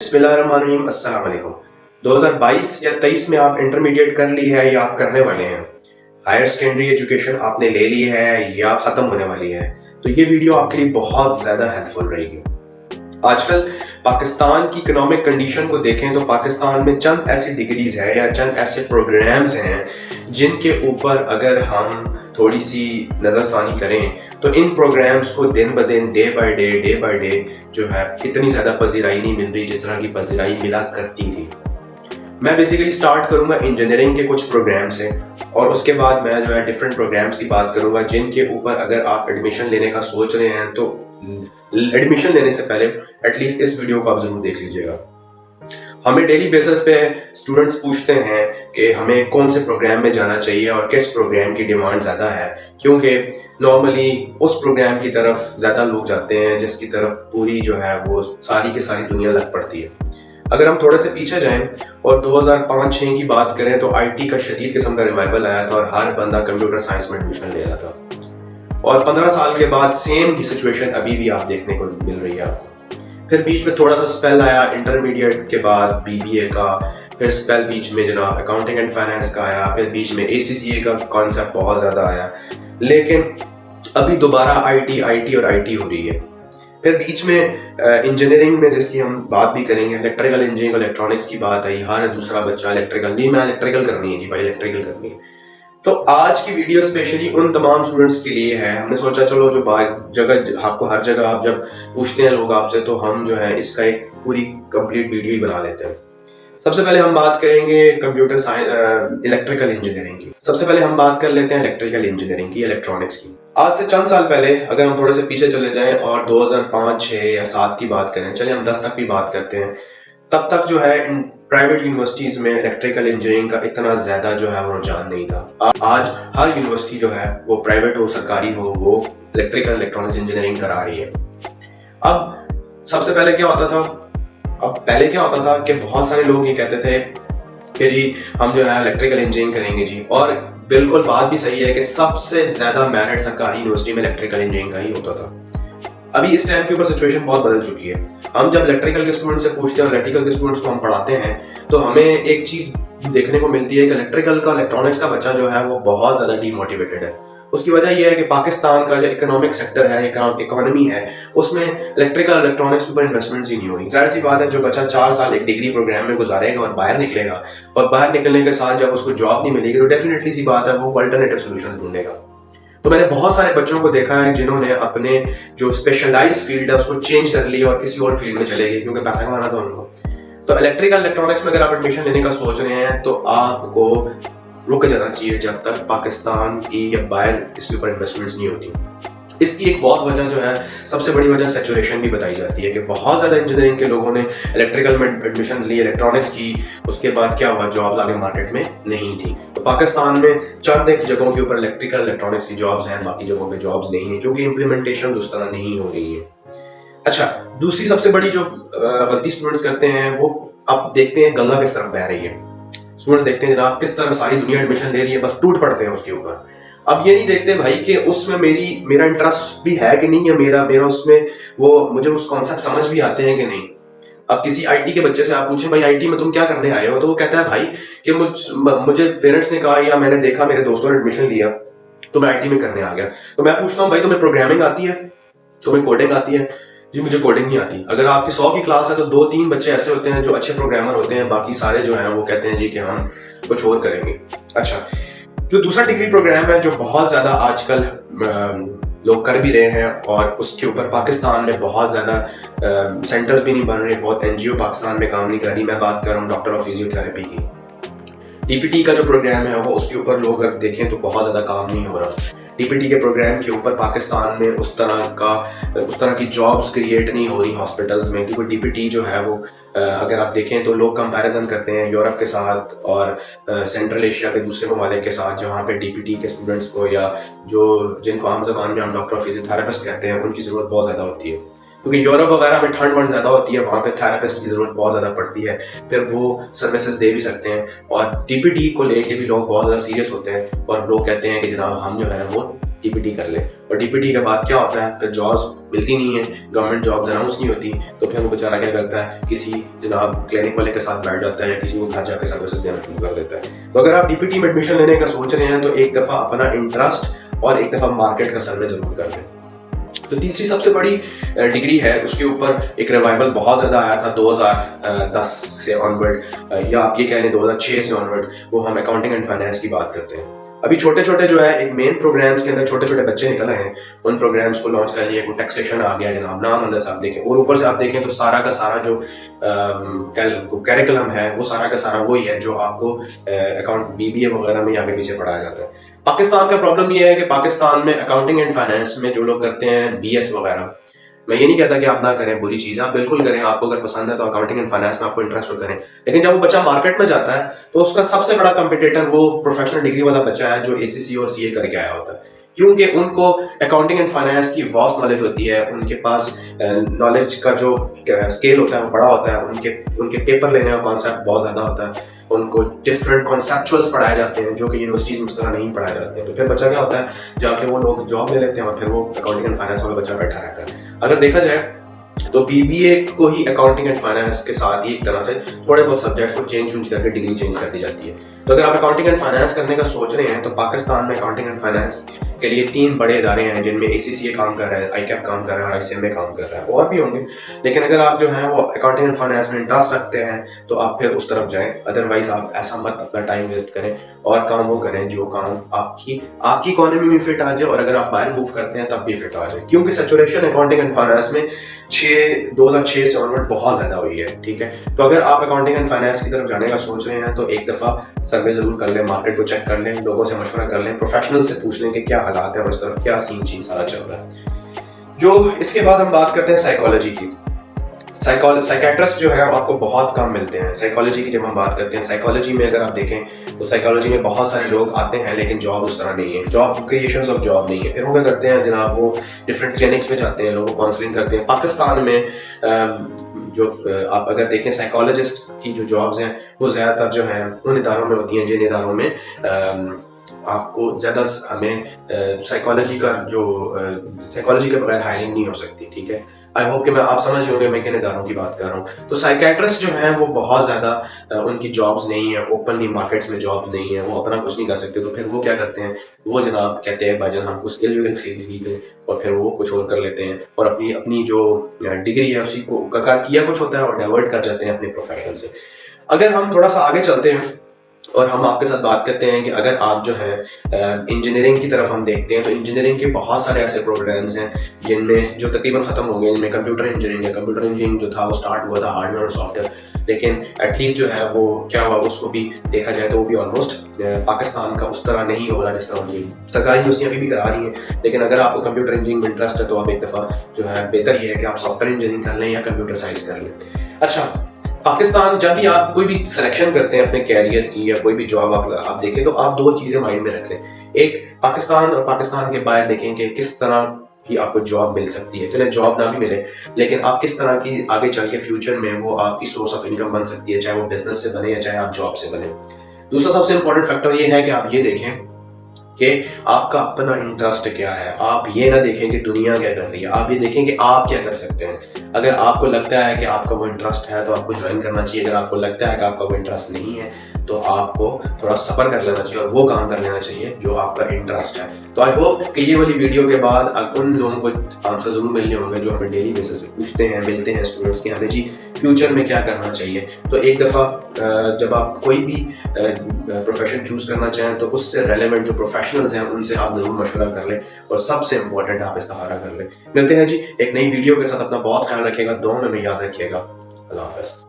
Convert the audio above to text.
बिस्मिल्लाहिर्रहमानिर्रहीम, अस्सलाम वालेकुम। 2022 या 23 में आप इंटरमीडिएट कर ली है या आप करने वाले हैं, हायर सेकेंडरी एजुकेशन आपने ले ली है या ख़त्म होने वाली है, तो ये वीडियो आपके लिए बहुत ज़्यादा हेल्पफुल रहेगी। आजकल पाकिस्तान की इकोनॉमिक कंडीशन को देखें तो पाकिस्तान में चंद ऐसी डिग्रीज है या चंद ऐसे प्रोग्राम्स हैं जिनके ऊपर अगर हम थोड़ी सी नज़रसानी करें तो इन प्रोग्राम्स को दिन ब दिन डे बाय डे जो है इतनी ज़्यादा पजीराई नहीं मिल रही जिस तरह की पजीराई मिला करती थी। मैं बेसिकली स्टार्ट करूंगा इंजीनियरिंग के कुछ प्रोग्राम से और उसके बाद मैं जो है डिफरेंट प्रोग्राम्स की बात करूंगा जिनके ऊपर अगर आप एडमिशन लेने का सोच रहे हैं तो एडमिशन लेने से पहले एटलीस्ट इस वीडियो को आप जरूर देख लीजिएगा। हमें डेली बेसिस पे स्टूडेंट्स पूछते हैं कि हमें कौन से प्रोग्राम में जाना चाहिए और किस प्रोग्राम की डिमांड ज़्यादा है, क्योंकि नॉर्मली उस प्रोग्राम की तरफ ज़्यादा लोग जाते हैं जिसकी तरफ पूरी जो है वो सारी की सारी दुनिया लग पड़ती है। अगर हम थोड़े से पीछे जाएं और 2005-06 की बात करें तो आईटी का शदीद किस्म का रिवाइवल आया था और हर बंदा कंप्यूटर साइंस में एडमिशन ले रहा था और 15 साल के बाद सेम की सिचुएशन अभी भी आप देखने को मिल रही है आपको। फिर बीच में थोड़ा सा स्पेल आया इंटरमीडिएट के बाद बीबीए का, फिर स्पेल बीच में जनाब अकाउंटिंग एंड फाइनेंस का आया, फिर बीच में एसीसीए का कॉन्सेप्ट बहुत ज़्यादा आया, लेकिन अभी दोबारा आईटी और आईटी हो रही है। फिर बीच में इंजीनियरिंग में जिसकी हम बात भी करेंगे, इलेक्ट्रिकल इंजीनियरिंग इलेक्ट्रॉनिक्स की बात आई, हर दूसरा बच्चा इलेक्ट्रिकल, नहीं मैं इलेक्ट्रिकल करनी है जी भाई, इलेक्ट्रिकल करनी है। तो आज की वीडियो स्पेशली उन तमाम स्टूडेंट्स के लिए है। हमने सोचा चलो जो जगह आपको हर जगह आप जब पूछते हैं लोग आपसे तो हम जो है इसका एक पूरी कंप्लीट वीडियो ही बना लेते हैं। सबसे पहले हम बात करेंगे कंप्यूटर साइंस इलेक्ट्रिकल इंजीनियरिंग की। सबसे पहले हम बात कर लेते हैं इलेक्ट्रिकल इंजीनियरिंग की, इलेक्ट्रॉनिक्स की। आज से चंद साल पहले अगर हम थोड़े से पीछे चले जाएं और 2005, 6 या 7 की बात करें, चलिए हम 10 तक भी बात करते हैं, तब तक जो है प्राइवेट यूनिवर्सिटीज में इलेक्ट्रिकल इंजीनियरिंग का इतना ज्यादा जो है वो रुझान नहीं था। आज हर यूनिवर्सिटी जो है वो प्राइवेट हो सरकारी हो वो इलेक्ट्रिकल इलेक्ट्रॉनिक्स इंजीनियरिंग करा रही है। अब सबसे पहले क्या होता था, पहले क्या होता था कि बहुत सारे लोग ये कहते थे कि जी हम जो है इलेक्ट्रिकल इंजीनियरिंग करेंगे जी, और बिल्कुल बात भी सही है कि सबसे ज्यादा मेरिट सरकारी यूनिवर्सिटी में इलेक्ट्रिकल इंजीनियरिंग का ही होता था। अभी इस टाइम के ऊपर सिचुएशन बहुत बदल चुकी है। हम जब इलेक्ट्रिकल के स्टूडेंट से पूछते हैं, इलेक्ट्रिकल के स्टूडेंट्स को हम पढ़ाते हैं तो हमें एक चीज देखने को मिलती है कि इलेक्ट्रिकल का इलेक्ट्रॉनिक्स का बच्चा जो है वो बहुत ज्यादा डीमोटिवेटेड है। उसकी वजह यह है कि पाकिस्तान का जो इकोनॉमिक सेक्टर है, इकोनॉमी है, उसमें इलेक्ट्रिकल इलेक्ट्रॉनिक्स के ऊपर इन्वेस्टमेंट्स ही नहीं हो रही। जाहिर सी बात है जो बच्चा 4 साल एक डिग्री प्रोग्राम में गुजारेगा और बाहर निकलेगा और बाहर निकलने के साथ जब उसको जॉब नहीं मिलेगी तो डेफिनेटली सी बात है वो अल्टरनेटिव सोल्यूशन ढूंढेगा। तो मैंने बहुत सारे बच्चों को देखा है जिन्होंने अपने जो स्पेशलाइज फील्ड है उसको चेंज कर लिया और किसी और फील्ड में चले गए क्योंकि पैसा कमाना था उनको। तो इलेक्ट्रिकल इलेक्ट्रॉनिक्स में अगर आप एडमिशन लेने का सोच रहे हैं तो आपको रुक जाना चाहिए जब तक पाकिस्तान की या बाहर इसके ऊपर इन्वेस्टमेंट्स नहीं होती। इसकी एक बहुत वजह जो है, सबसे बड़ी वजह सैचुरेशन भी बताई जाती है कि बहुत ज़्यादा इंजीनियरिंग के लोगों ने इलेक्ट्रिकल में एडमिशन ली, इलेक्ट्रॉनिक्स की, उसके बाद क्या हुआ, जॉब्स आगे मार्केट में नहीं थी। तो पाकिस्तान में चंद एक जगहों के ऊपर इलेक्ट्रिकल इलेक्ट्रॉनिक्स की जॉब्स हैं, बाकी जगहों पे जॉब्स नहीं है क्योंकि इम्प्लीमेंटेशन उस तरह नहीं हो रही है। अच्छा, दूसरी सबसे बड़ी जो गलती स्टूडेंट्स करते हैं वो आप देखते हैं गंगा किस तरफ बह रही है। स्टूडेंट्स देखते हैं जनाब किस तरह सारी दुनिया एडमिशन ले रही है, बस टूट पड़ते हैं उसके ऊपर। अब ये नहीं देखते भाई कि उसमें मेरा इंटरेस्ट भी है कि नहीं, या मेरा उसमें वो मुझे उस कॉन्सेप्ट समझ भी आते हैं कि नहीं। अब किसी आईटी के बच्चे से आप पूछें भाई आईटी में तुम क्या करने आए हो, तो वो कहता है भाई कि मुझे पेरेंट्स ने कहा या मैंने देखा मेरे दोस्तों ने एडमिशन लिया तो मैं आईटी में करने आ गया। तो मैं पूछता हूँ भाई तुम्हें प्रोग्रामिंग आती है, तुम्हें कोडिंग आती है? जी मुझे कोडिंग नहीं आती। अगर आपकी 100 की क्लास है तो 2-3 बच्चे ऐसे होते हैं जो अच्छे प्रोग्रामर होते हैं, बाकी सारे जो हैं वो कहते हैं जी कि हम कुछ और करेंगे। अच्छा, जो दूसरा डिग्री प्रोग्राम है जो बहुत ज़्यादा आजकल लोग कर भी रहे हैं और उसके ऊपर पाकिस्तान में बहुत ज़्यादा सेंटर्स भी नहीं बन रहे, बहुत एनजीओ पाकिस्तान में काम नहीं कर रही। मैं बात कर रहा हूँ डॉक्टर ऑफ फिजियोथेरेपी की। डीपीटी का जो प्रोग्राम है वो उसके ऊपर लोग अगर देखें तो बहुत ज़्यादा काम नहीं हो रहा। डीपीटी के प्रोग्राम के ऊपर पाकिस्तान में उस तरह की जॉब्स क्रिएट नहीं हो रही हॉस्पिटल्स में, क्योंकि डीपीटी जो है वो अगर आप देखें तो लोग कंपैरिजन करते हैं यूरोप के साथ और सेंट्रल एशिया के दूसरे ममालिक के साथ जहाँ पे डीपीटी के स्टूडेंट्स को या जिनको आम ज़बान में हम डॉक्टर ऑफ फिजियोथेरेपिस्ट कहते हैं उनकी ज़रूरत बहुत ज़्यादा होती है, क्योंकि यूरोप वगैरह में ठंड ज़्यादा होती है, वहाँ पे थेरेपिस्ट की ज़रूरत बहुत ज़्यादा पड़ती है, फिर वो सर्विसेज दे भी सकते हैं। और डीपीटी को लेके भी लोग बहुत ज़्यादा सीरियस होते हैं और लोग कहते हैं कि जनाब हम जो है वो डीपीटी कर ले। और डीपीटी के बाद क्या होता है, फिर जॉब्स मिलती नहीं है, गवर्नमेंट जॉब्स अनाउंस नहीं होती, तो फिर वो बेचारा क्या करता है, किसी जनाब क्लिनिक वाले के साथ बैठ जाता है या किसी को घर जाकर सर्विसेज देना शुरू कर देता है। तो अगर आप डीपीटी में एडमिशन लेने का सोच रहे हैं तो एक दफ़ा अपना इंटरेस्ट और एक दफ़ा मार्केट का सर्वे जरूर कर लें। तो तीसरी सबसे बड़ी डिग्री है, उसके ऊपर एक रिवाइवल बहुत ज़्यादा आया था 2010 से ऑनवर्ड, या आप ये कह लें 2006 से ऑनवर्ड, वो हम अकाउंटिंग एंड फाइनेंस की बात करते हैं। अभी छोटे छोटे जो है एक मेन प्रोग्राम्स के अंदर छोटे छोटे बच्चे निकल आए हैं, उन प्रोग्राम्स को लॉन्च कर लिया, कोई टैक्सेशन आ गया जनाब, नाम अंदर से आप देखें, और ऊपर से आप देखें तो सारा का सारा जो कैरिकुलम है वो सारा का सारा वही है जो आपको अकाउंट बीबीए वगैरह में आगे पीछे पढ़ाया जाता है। पाकिस्तान का प्रॉब्लम ये है कि पाकिस्तान में अकाउंटिंग एंड फाइनेंस में जो लोग करते हैं बीएस वगैरह, मैं ये नहीं कहता कि आप ना करें, बुरी चीज़ है, आप बिल्कुल करें, आपको अगर पसंद है तो अकाउंटिंग एंड फाइनेंस में आपको इंटरेस्ट हो करें, लेकिन जब वो बच्चा मार्केट में जाता है तो उसका सबसे बड़ा कंपटीटर वो प्रोफेशनल डिग्री वाला बच्चा है जो एसीसी और सीए करके आया होता है, क्योंकि उनको अकाउंटिंग एंड फाइनेंस की वास्ट नॉलेज होती है, उनके पास नॉलेज का जो स्केल होता है वो बड़ा होता है, उनके पेपर लेने का कॉन्सेप्ट बहुत ज़्यादा होता है, उनको डिफरेंट कॉन्सेप्चुअल्स पढ़ाए जाते हैं जो कि यूनिवर्सिटीज़ में उस तरह नहीं पढ़ाए जाते हैं। तो फिर बच्चा क्या होता है, जाके वो लोग जॉब ले लेते हैं और फिर वो अकाउंटिंग एंड फाइनेंस वाला बच्चा बैठा रहता है। अगर देखा जाए तो बीबीए को ही अकाउंटिंग एंड फाइनेंस के साथ ही एक तरह से थोड़े बहुत सब्जेक्ट्स को चेंज करके डिग्री चेंज कर दी जाती है। तो अगर आप अकाउंटिंग एंड फाइनेंस करने का सोच रहे हैं तो पाकिस्तान में अकाउंटिंग एंड फाइनेंस के लिए 3 बड़े इदारे हैं जिनमें एसीसीए काम कर रहा है, आईकैप काम कर रहा है और आईसीएमए काम कर रहा है, और भी होंगे, लेकिन अगर आप जो है वो अकाउंटिंग एंड फाइनेंस में इंटरेस्ट रखते हैं तो आप फिर उस तरफ जाएं, अदरवाइज आप ऐसा मत अपना टाइम वेस्ट करें और काम वो करें जो काम आपकी इकोनॉमी में फिट आ जाए, और अगर आप बाहर मूव करते हैं तब भी फिट आ जाए, क्योंकि सैचुरेशन अकाउंटिंग एंड फाइनेंस में 2006 से ऑनवर्ड बहुत ज़्यादा हुई है। ठीक है, तो अगर आप अकाउंटिंग एंड फाइनेंस की तरफ जाने का सोच रहे हैं तो एक दफ़ा सर्वे ज़रूर कर लें, मार्केट को चेक कर लें, लोगों से मशवरा कर लें, प्रोफेशनल से पूछ लें कि क्या हालात है और इस तरफ क्या सीन चीन सारा चल रहा है। जो इसके बाद हम बात करते हैं साइकोलॉजी की। साइकेट्रिस्ट जो है आपको बहुत कम मिलते हैं। साइकोलॉजी की जब हम बात करते हैं, साइकोलॉजी में अगर आप देखें तो साइकोलॉजी में बहुत सारे लोग आते हैं लेकिन जॉब उस तरह नहीं है, जॉब क्रिएशन ऑफ जॉब नहीं है। फिर वो क्या करते हैं जनाब, वो डिफरेंट क्लिनिक्स में जाते हैं, लोगों को काउंसलिंग करते हैं। पाकिस्तान में जो आप अगर देखें साइकोलॉजिस्ट की जो जॉब्स हैं वो ज़्यादातर जो हैं उन इदारों में होती हैं जिन इदारों में आपको ज़्यादा हमें साइकोलॉजी के बगैर हायरिंग नहीं हो सकती। ठीक है, आई होप कि मैं आप समझ होंगे मैं किन इदारों की बात कर रहा हूँ। तो साइकेट्रिस्ट जो हैं वो बहुत ज़्यादा उनकी जॉब्स नहीं है, ओपनली मार्केट्स में जॉब्स नहीं है, वो अपना कुछ नहीं कर सकते। तो फिर वो क्या करते हैं, वो जनाब कहते हैं भाईजान हम कुछ स्किल सीख लें, और फिर वो कुछ और कर लेते हैं और अपनी जो डिग्री है उसी को किया कुछ होता है और डाइवर्ट कर जाते हैं अपने प्रोफेशन से। अगर हम थोड़ा सा आगे चलते हैं और हम आपके साथ बात करते हैं कि अगर आप जो है इंजीनियरिंग की तरफ हम देखते हैं तो इंजीनियरिंग के बहुत सारे ऐसे प्रोग्राम्स हैं जिनमें जो तकरीबन ख़त्म हो गए, जिनमें कंप्यूटर इंजीनियरिंग है। कंप्यूटर इंजीनियरिंग जो था वो स्टार्ट हुआ था हार्डवेयर और सॉफ्टवेयर, लेकिन एटलीस्ट जो है वो क्या हुआ, उसको भी देखा जाए तो वो भी ऑलमोस्ट पाकिस्तान का उस तरह नहीं हो रहा जिस तरह उनकी सरकारी यूनिवर्सिटियाँ अभी भी करा रही हैं। लेकिन अगर आपको कंप्यूटर इंजीनियरिंग में इंटरेस्ट है तो आप एक दफ़ा जो है बेहतर ये है कि आप सॉफ्टवेयर इंजीनियरिंग कर लें या कंप्यूटर साइंस कर लें। अच्छा, पाकिस्तान जब भी आप कोई भी सिलेक्शन करते हैं अपने कैरियर की या कोई भी जॉब आप देखें तो आप 2 चीज़ें माइंड में रख लें। एक पाकिस्तान और पाकिस्तान के बाहर देखें कि किस तरह की आपको जॉब मिल सकती है। चले जॉब ना भी मिले लेकिन आप किस तरह की आगे चल के फ्यूचर में वो आपकी सोर्स ऑफ इनकम बन सकती है, चाहे वो बिजनेस से बने या चाहे आप जॉब से बने। दूसरा सबसे इंपॉर्टेंट फैक्टर ये है कि आप ये देखें कि आपका अपना इंटरेस्ट क्या है। आप ये ना देखें कि दुनिया क्या कर रही है, आप ये देखें कि आप क्या कर सकते हैं। अगर आपको लगता है कि आपका वो इंटरेस्ट है तो आपको ज्वाइन करना चाहिए। अगर आपको लगता है कि आपका वो इंटरेस्ट नहीं है तो आपको थोड़ा सफ़र कर लेना चाहिए और वो काम कर लेना चाहिए जो आपका इंटरेस्ट है। तो आई होप कि ये वाली वीडियो के बाद उन लोगों को आंसर ज़रूर मिलने होंगे जो हमें डेली बेसिस पे पूछते हैं, मिलते हैं स्टूडेंट्स की, हमें जी फ्यूचर में क्या करना चाहिए। तो एक दफ़ा जब आप कोई भी प्रोफेशन चूज़ करना चाहें तो उससे रेलेवेंट जो प्रोफेशनल्स हैं उनसे आप ज़रूर मशवरा कर लें और सबसे इम्पोर्टेंट आप इस्तिखारा कर लें। मिलते हैं जी एक नई वीडियो के साथ। अपना बहुत ख्याल रखिएगा, दुआ में याद रखिएगा। अल्लाह हाफ़िज़।